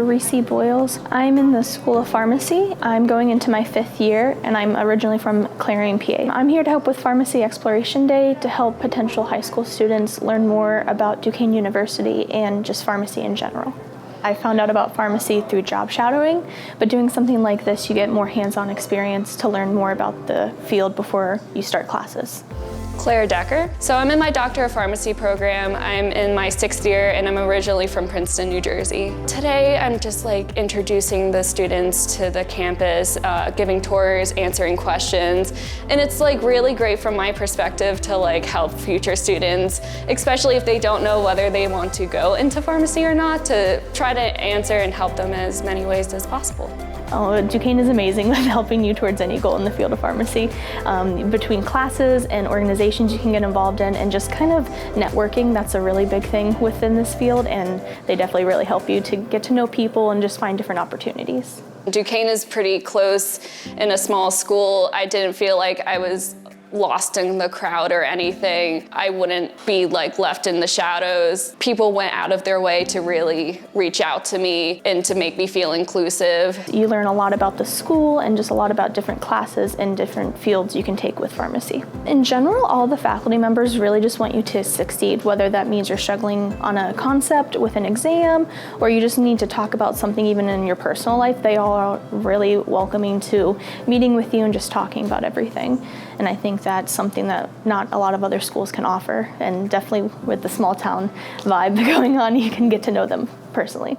Reese Boyles. I'm in the School of Pharmacy. I'm going into my 5th year, and I'm originally from Clarion, PA. I'm here to help with Pharmacy Exploration Day to help potential high school students learn more about Duquesne University and just pharmacy in general. I found out about pharmacy through job shadowing, but doing something like this, you get more hands-on experience to learn more about the field before you start classes. Claire Decker. So I'm in my Doctor of Pharmacy program. I'm in my 6th year and I'm originally from Princeton, New Jersey. Today I'm just introducing the students to the campus, giving tours, answering questions. And it's really great from my perspective to help future students, especially if they don't know whether they want to go into pharmacy or not, to try to answer and help them as many ways as possible. Oh, Duquesne is amazing with helping you towards any goal in the field of pharmacy. Between classes and organizations you can get involved in and just kind of networking, that's a really big thing within this field, and they definitely really help you to get to know people and just find different opportunities. Duquesne is pretty close in a small school. I didn't feel like I was lost in the crowd or anything. I wouldn't be left in the shadows. People went out of their way to really reach out to me and to make me feel inclusive. You learn a lot about the school and just a lot about different classes and different fields you can take with pharmacy. In general, all the faculty members really just want you to succeed, whether that means you're struggling on a concept with an exam or you just need to talk about something even in your personal life. They all are really welcoming to meeting with you and just talking about everything. And I think that's something that not a lot of other schools can offer, and definitely with the small town vibe going on, you can get to know them personally.